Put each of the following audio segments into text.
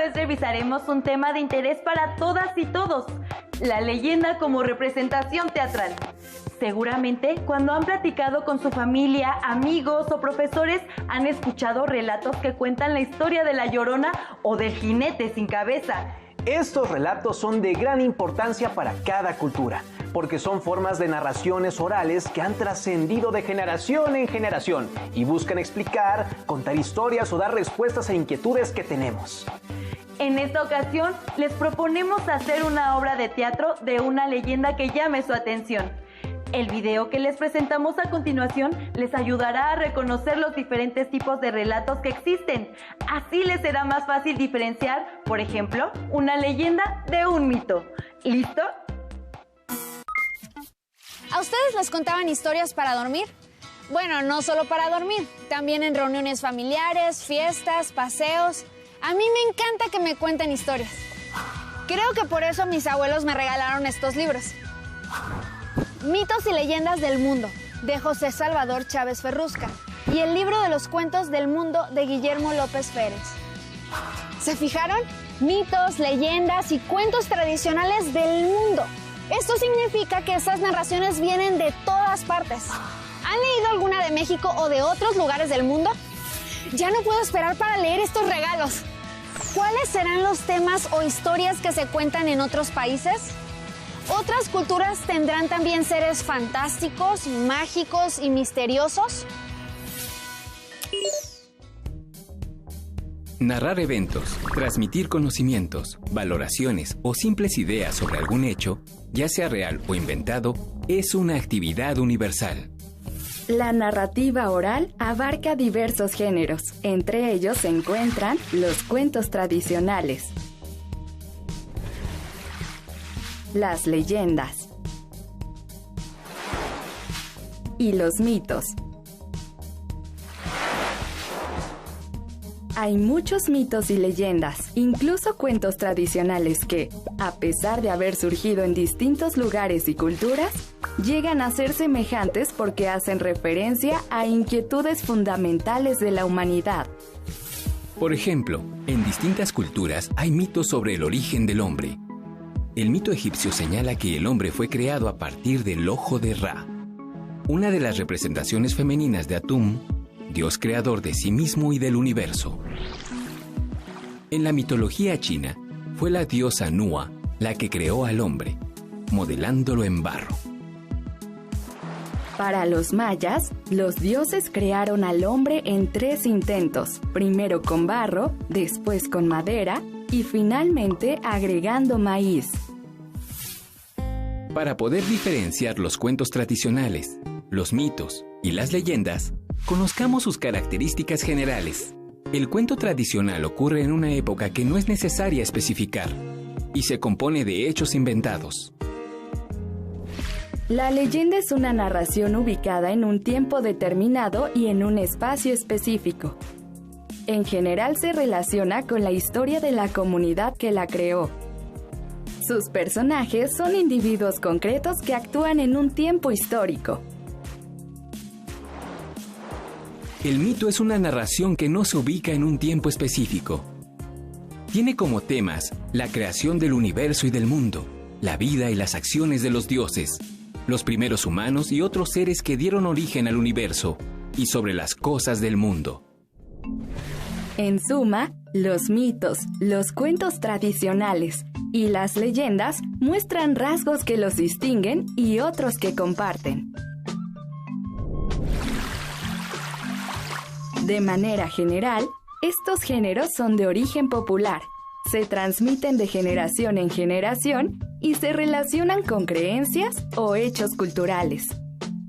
vez revisaremos un tema de interés para todas y todos, la leyenda como representación teatral. Seguramente, cuando han platicado con su familia, amigos o profesores, han escuchado relatos que cuentan la historia de La Llorona o del jinete sin cabeza. Estos relatos son de gran importancia para cada cultura, porque son formas de narraciones orales que han trascendido de generación en generación y buscan explicar, contar historias o dar respuestas a inquietudes que tenemos. En esta ocasión, les proponemos hacer una obra de teatro de una leyenda que llame su atención. El video que les presentamos a continuación les ayudará a reconocer los diferentes tipos de relatos que existen. Así les será más fácil diferenciar, por ejemplo, una leyenda de un mito. ¿Listo? ¿A ustedes les contaban historias para dormir? Bueno, no solo para dormir, también en reuniones familiares, fiestas, paseos. A mí me encanta que me cuenten historias. Creo que por eso mis abuelos me regalaron estos libros. Mitos y leyendas del mundo, de José Salvador Chávez Ferrusca, y el libro de los cuentos del mundo, de Guillermo López Férez. ¿Se fijaron? Mitos, leyendas y cuentos tradicionales del mundo. Esto significa que estas narraciones vienen de todas partes. ¿Han leído alguna de México o de otros lugares del mundo? Ya no puedo esperar para leer estos regalos. ¿Cuáles serán los temas o historias que se cuentan en otros países? ¿Otras culturas tendrán también seres fantásticos, mágicos y misteriosos? Narrar eventos, transmitir conocimientos, valoraciones o simples ideas sobre algún hecho, ya sea real o inventado, es una actividad universal. La narrativa oral abarca diversos géneros. Entre ellos se encuentran los cuentos tradicionales, las leyendas y los mitos. Hay muchos mitos y leyendas, incluso cuentos tradicionales que, a pesar de haber surgido en distintos lugares y culturas, llegan a ser semejantes porque hacen referencia a inquietudes fundamentales de la humanidad. Por ejemplo, en distintas culturas hay mitos sobre el origen del hombre. El mito egipcio señala que el hombre fue creado a partir del ojo de Ra, una de las representaciones femeninas de Atum, dios creador de sí mismo y del universo. En la mitología china, fue la diosa Nua la que creó al hombre, modelándolo en barro. Para los mayas, los dioses crearon al hombre en 3 intentos, primero con barro, después con madera y finalmente agregando maíz. Para poder diferenciar los cuentos tradicionales, los mitos y las leyendas, conozcamos sus características generales. El cuento tradicional ocurre en una época que no es necesaria especificar y se compone de hechos inventados. La leyenda es una narración ubicada en un tiempo determinado y en un espacio específico. En general se relaciona con la historia de la comunidad que la creó. Sus personajes son individuos concretos que actúan en un tiempo histórico. El mito es una narración que no se ubica en un tiempo específico. Tiene como temas la creación del universo y del mundo, la vida y las acciones de los dioses, los primeros humanos y otros seres que dieron origen al universo, y sobre las cosas del mundo. En suma, los mitos, los cuentos tradicionales y las leyendas muestran rasgos que los distinguen y otros que comparten. De manera general, estos géneros son de origen popular, se transmiten de generación en generación y se relacionan con creencias o hechos culturales.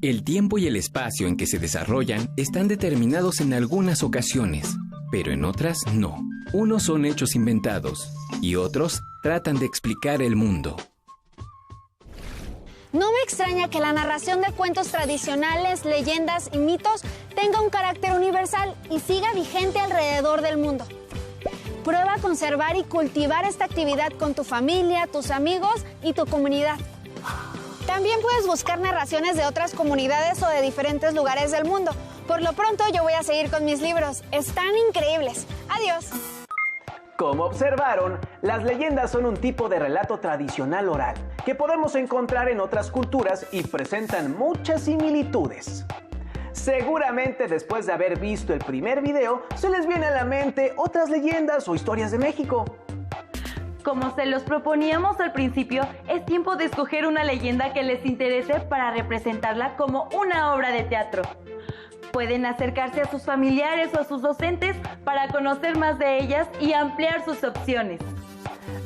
El tiempo y el espacio en que se desarrollan están determinados en algunas ocasiones, pero en otras no. Unos son hechos inventados y otros tratan de explicar el mundo. No me extraña que la narración de cuentos tradicionales, leyendas y mitos tenga un carácter universal y siga vigente alrededor del mundo. Prueba a conservar y cultivar esta actividad con tu familia, tus amigos y tu comunidad. También puedes buscar narraciones de otras comunidades o de diferentes lugares del mundo. Por lo pronto yo voy a seguir con mis libros. Están increíbles. Adiós. Como observaron, las leyendas son un tipo de relato tradicional oral que podemos encontrar en otras culturas y presentan muchas similitudes. Seguramente después de haber visto el primer video, se les viene a la mente otras leyendas o historias de México. Como se los proponíamos al principio, es tiempo de escoger una leyenda que les interese para representarla como una obra de teatro. Pueden acercarse a sus familiares o a sus docentes para conocer más de ellas y ampliar sus opciones.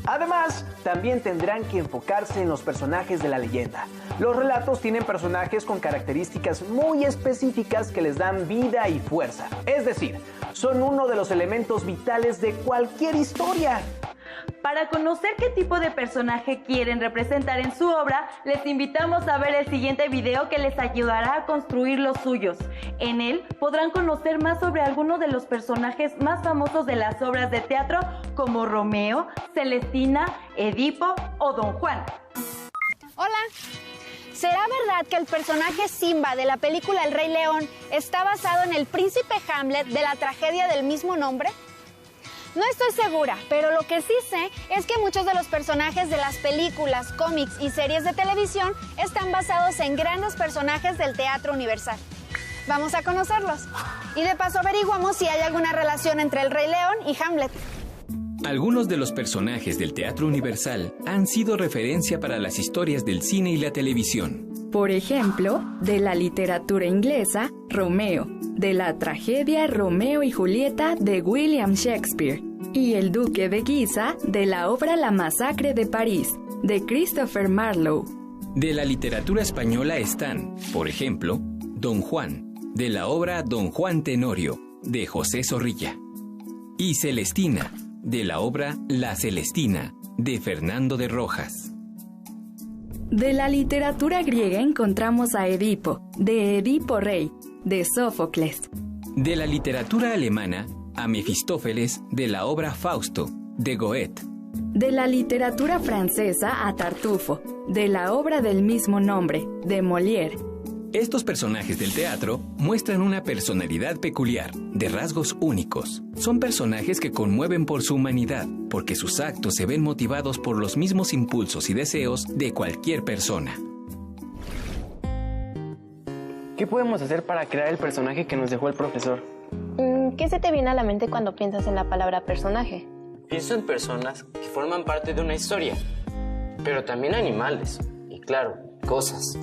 Además, también tendrán que enfocarse en los personajes de la leyenda. Los relatos tienen personajes con características muy específicas que les dan vida y fuerza. Es decir, son uno de los elementos vitales de cualquier historia. Para conocer qué tipo de personaje quieren representar en su obra, les invitamos a ver el siguiente video que les ayudará a construir los suyos. En él podrán conocer más sobre algunos de los personajes más famosos de las obras de teatro, como Romeo, Celestina, Edipo o Don Juan. Hola. ¿Será verdad que el personaje Simba de la película El Rey León está basado en el príncipe Hamlet de la tragedia del mismo nombre? No estoy segura, pero lo que sí sé es que muchos de los personajes de las películas, cómics y series de televisión están basados en grandes personajes del teatro universal. Vamos a conocerlos. Y de paso averiguamos si hay alguna relación entre el Rey León y Hamlet. Algunos de los personajes del teatro universal han sido referencia para las historias del cine y la televisión. Por ejemplo, de la literatura inglesa, Romeo, de la tragedia Romeo y Julieta de William Shakespeare, y el Duque de Guisa de la obra La Masacre de París, de Christopher Marlowe. De la literatura española están, por ejemplo, Don Juan, de la obra Don Juan Tenorio, de José Zorrilla, y Celestina, de la obra La Celestina, de Fernando de Rojas. De la literatura griega encontramos a Edipo, de Edipo Rey, de Sófocles. De la literatura alemana, a Mefistófeles, de la obra Fausto, de Goethe. De la literatura francesa a Tartufo, de la obra del mismo nombre, de Molière. Estos personajes del teatro muestran una personalidad peculiar, de rasgos únicos. Son personajes que conmueven por su humanidad, porque sus actos se ven motivados por los mismos impulsos y deseos de cualquier persona. ¿Qué podemos hacer para crear el personaje que nos dejó el profesor? ¿Qué se te viene a la mente cuando piensas en la palabra personaje? Pienso en personas que forman parte de una historia, pero también animales y, claro, cosas.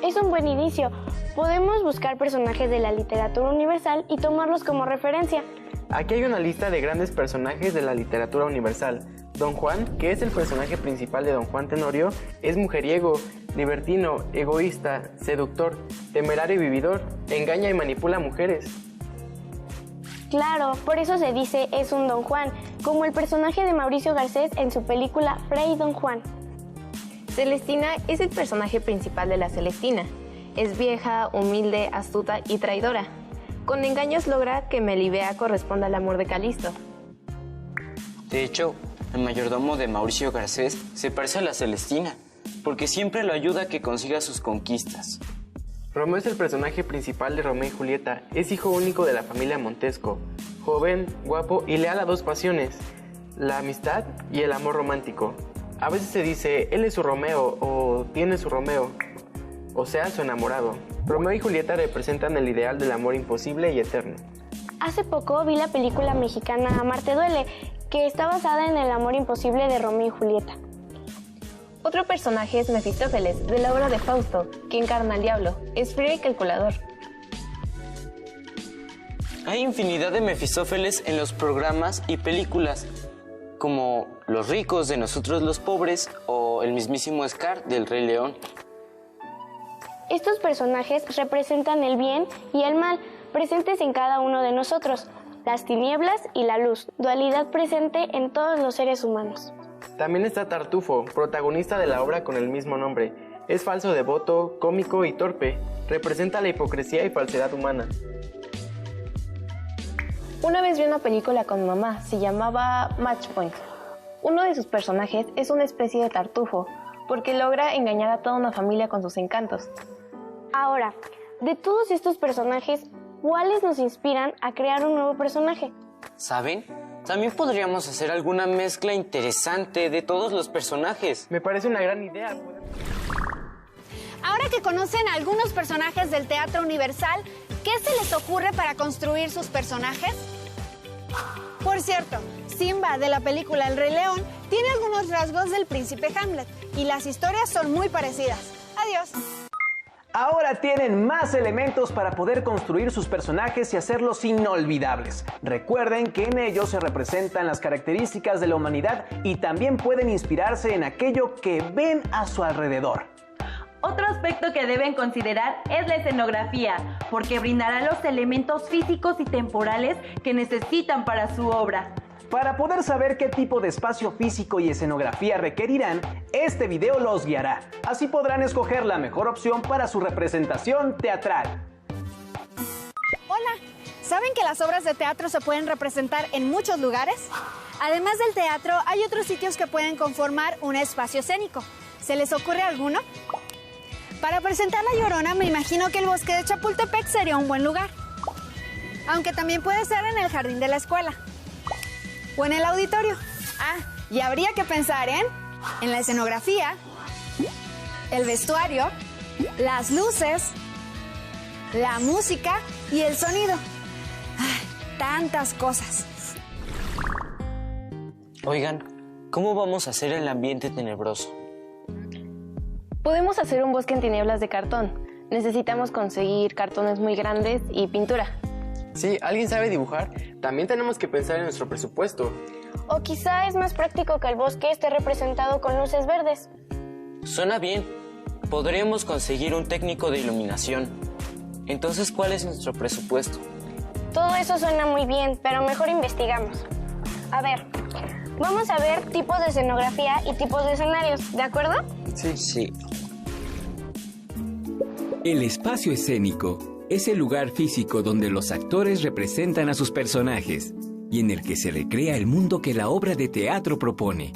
Es un buen inicio. Podemos buscar personajes de la literatura universal y tomarlos como referencia. Aquí hay una lista de grandes personajes de la literatura universal. Don Juan, que es el personaje principal de Don Juan Tenorio, es mujeriego, libertino, egoísta, seductor, temerario y vividor, engaña y manipula mujeres. Claro, por eso se dice es un Don Juan, como el personaje de Mauricio Garcés en su película Fray Don Juan. Celestina es el personaje principal de la Celestina. Es vieja, humilde, astuta y traidora. Con engaños logra que Melibea corresponda al amor de Calisto. De hecho, el mayordomo de Mauricio Garcés se parece a la Celestina, porque siempre lo ayuda a que consiga sus conquistas. Romeo es el personaje principal de Romeo y Julieta. Es hijo único de la familia Montesco. Joven, guapo y leal a dos pasiones, la amistad y el amor romántico. A veces se dice, él es su Romeo o tiene su Romeo, o sea, su enamorado. Romeo y Julieta representan el ideal del amor imposible y eterno. Hace poco vi la película mexicana Amarte duele, que está basada en el amor imposible de Romeo y Julieta. Otro personaje es Mefistófeles, de la obra de Fausto, que encarna al diablo. Es frío y calculador. Hay infinidad de Mefistófeles en los programas y películas, como Los ricos de nosotros los pobres o el mismísimo Scar del Rey León. Estos personajes representan el bien y el mal, presentes en cada uno de nosotros, las tinieblas y la luz, dualidad presente en todos los seres humanos. También está Tartufo, protagonista de la obra con el mismo nombre. Es falso devoto, cómico y torpe. Representa la hipocresía y falsedad humana. Una vez vi una película con mi mamá, se llamaba Match Point. Uno de sus personajes es una especie de tartufo, porque logra engañar a toda una familia con sus encantos. Ahora, de todos estos personajes, ¿cuáles nos inspiran a crear un nuevo personaje? ¿Saben? También podríamos hacer alguna mezcla interesante de todos los personajes. Me parece una gran idea. Ahora que conocen a algunos personajes del Teatro Universal, ¿qué se les ocurre para construir sus personajes? Por cierto, Simba de la película El Rey León tiene algunos rasgos del príncipe Hamlet y las historias son muy parecidas. Adiós. Ahora tienen más elementos para poder construir sus personajes y hacerlos inolvidables. Recuerden que en ellos se representan las características de la humanidad y también pueden inspirarse en aquello que ven a su alrededor. Otro aspecto que deben considerar es la escenografía, porque brindará los elementos físicos y temporales que necesitan para su obra. Para poder saber qué tipo de espacio físico y escenografía requerirán, este video los guiará. Así podrán escoger la mejor opción para su representación teatral. Hola, ¿saben que las obras de teatro se pueden representar en muchos lugares? Además del teatro, hay otros sitios que pueden conformar un espacio escénico. ¿Se les ocurre alguno? Para presentar La Llorona, me imagino que el bosque de Chapultepec sería un buen lugar. Aunque también puede ser en el jardín de la escuela. O en el auditorio. Y habría que pensar en la escenografía, el vestuario, las luces, la música y el sonido. Tantas cosas. Oigan, ¿cómo vamos a hacer el ambiente tenebroso? Podemos hacer un bosque en tinieblas de cartón. Necesitamos conseguir cartones muy grandes y pintura. Sí, ¿alguien sabe dibujar? También tenemos que pensar en nuestro presupuesto. O quizá es más práctico que el bosque esté representado con luces verdes. Suena bien. Podríamos conseguir un técnico de iluminación. Entonces, ¿cuál es nuestro presupuesto? Todo eso suena muy bien, pero mejor investigamos. A ver, vamos a ver tipos de escenografía y tipos de escenarios, ¿de acuerdo? Sí. El espacio escénico es el lugar físico donde los actores representan a sus personajes y en el que se recrea el mundo que la obra de teatro propone.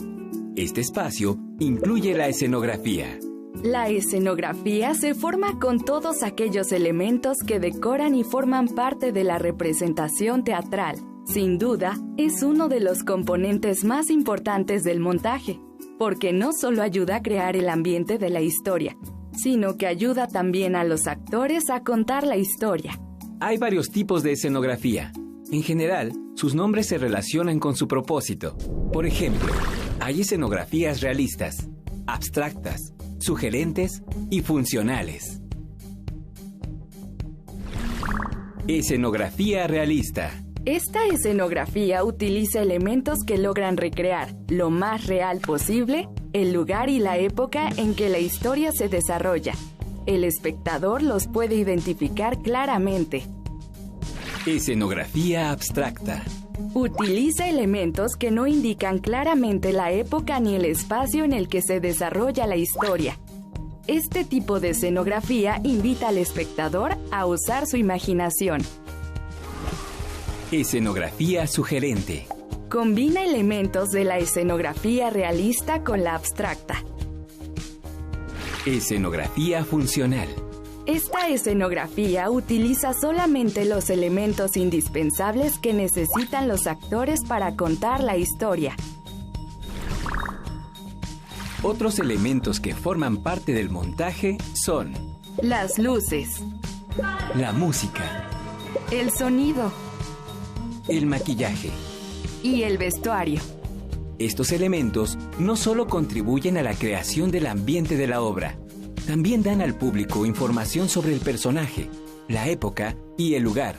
Este espacio incluye la escenografía. La escenografía se forma con todos aquellos elementos que decoran y forman parte de la representación teatral. Sin duda, es uno de los componentes más importantes del montaje, porque no solo ayuda a crear el ambiente de la historia, sino que ayuda también a los actores a contar la historia. Hay varios tipos de escenografía. En general, sus nombres se relacionan con su propósito. Por ejemplo, hay escenografías realistas, abstractas, sugerentes y funcionales. Escenografía realista. Esta escenografía utiliza elementos que logran recrear lo más real posible el lugar y la época en que la historia se desarrolla. El espectador los puede identificar claramente. Escenografía abstracta. Utiliza elementos que no indican claramente la época ni el espacio en el que se desarrolla la historia. Este tipo de escenografía invita al espectador a usar su imaginación. Escenografía sugerente. Combina elementos de la escenografía realista con la abstracta. Escenografía funcional. Esta escenografía utiliza solamente los elementos indispensables que necesitan los actores para contar la historia. Otros elementos que forman parte del montaje son las luces, la música, el sonido, el maquillaje y el vestuario. Estos elementos no solo contribuyen a la creación del ambiente de la obra, también dan al público información sobre el personaje, la época y el lugar,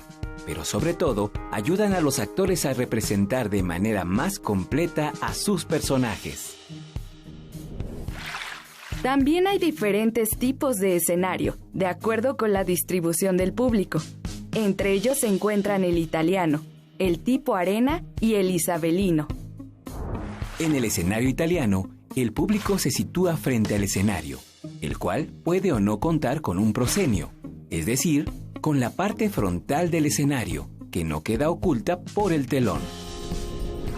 pero sobre todo ayudan a los actores a representar de manera más completa a sus personajes. También hay diferentes tipos de escenario, de acuerdo con la distribución del público. Entre ellos se encuentran el italiano, el tipo arena y el isabelino. En el escenario italiano, el público se sitúa frente al escenario, el cual puede o no contar con un proscenio, es decir, con la parte frontal del escenario, que no queda oculta por el telón.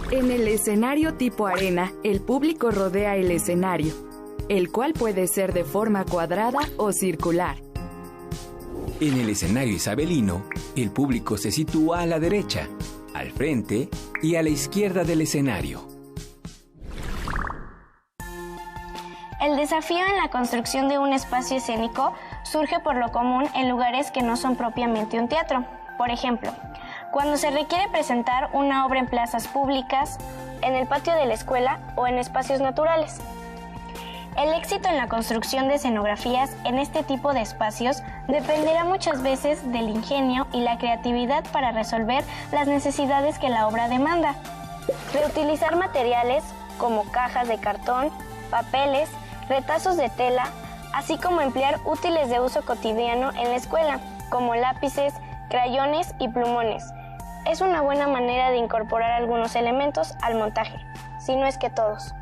En el escenario tipo arena, el público rodea el escenario, el cual puede ser de forma cuadrada o circular. En el escenario isabelino, el público se sitúa a la derecha, al frente y a la izquierda del escenario. El desafío en la construcción de un espacio escénico surge por lo común en lugares que no son propiamente un teatro. Por ejemplo, cuando se requiere presentar una obra en plazas públicas, en el patio de la escuela o en espacios naturales. El éxito en la construcción de escenografías en este tipo de espacios dependerá muchas veces del ingenio y la creatividad para resolver las necesidades que la obra demanda. Reutilizar materiales como cajas de cartón, papeles, retazos de tela, así como emplear útiles de uso cotidiano en la escuela, como lápices, crayones y plumones. Es una buena manera de incorporar algunos elementos al montaje, si no es que todos.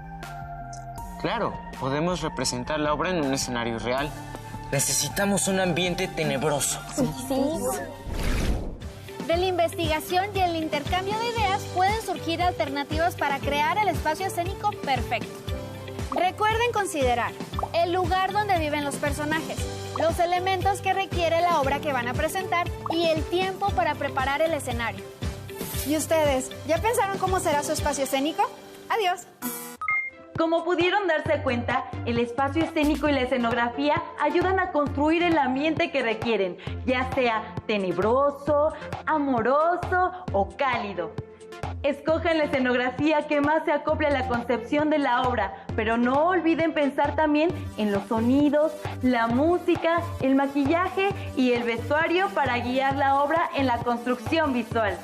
Claro, podemos representar la obra en un escenario real. Necesitamos un ambiente tenebroso. Sí. De la investigación y el intercambio de ideas pueden surgir alternativas para crear el espacio escénico perfecto. Recuerden considerar el lugar donde viven los personajes, los elementos que requiere la obra que van a presentar y el tiempo para preparar el escenario. ¿Y ustedes, ya pensaron cómo será su espacio escénico? Adiós. Como pudieron darse cuenta, el espacio escénico y la escenografía ayudan a construir el ambiente que requieren, ya sea tenebroso, amoroso o cálido. Escojan la escenografía que más se acople a la concepción de la obra, pero no olviden pensar también en los sonidos, la música, el maquillaje y el vestuario para guiar la obra en la construcción visual.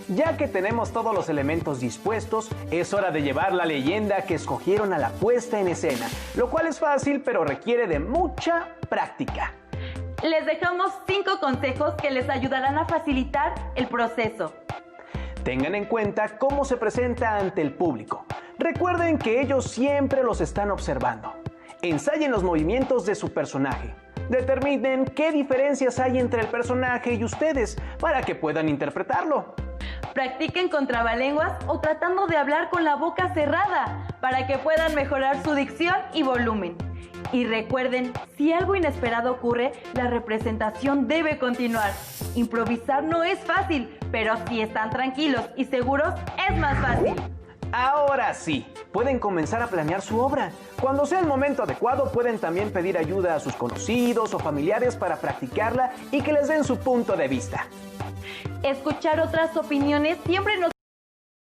Ya que tenemos todos los elementos dispuestos, es hora de llevar la leyenda que escogieron a la puesta en escena, lo cual es fácil pero requiere de mucha práctica. Les dejamos 5 consejos que les ayudarán a facilitar el proceso. Tengan en cuenta cómo se presenta ante el público. Recuerden que ellos siempre los están observando. Ensayen los movimientos de su personaje. Determinen qué diferencias hay entre el personaje y ustedes para que puedan interpretarlo. Practiquen con trabalenguas o tratando de hablar con la boca cerrada para que puedan mejorar su dicción y volumen. Y recuerden, si algo inesperado ocurre, la representación debe continuar. Improvisar no es fácil, pero si están tranquilos y seguros, es más fácil. Ahora sí, pueden comenzar a planear su obra. Cuando sea el momento adecuado, pueden también pedir ayuda a sus conocidos o familiares para practicarla y que les den su punto de vista. Escuchar otras opiniones siempre nos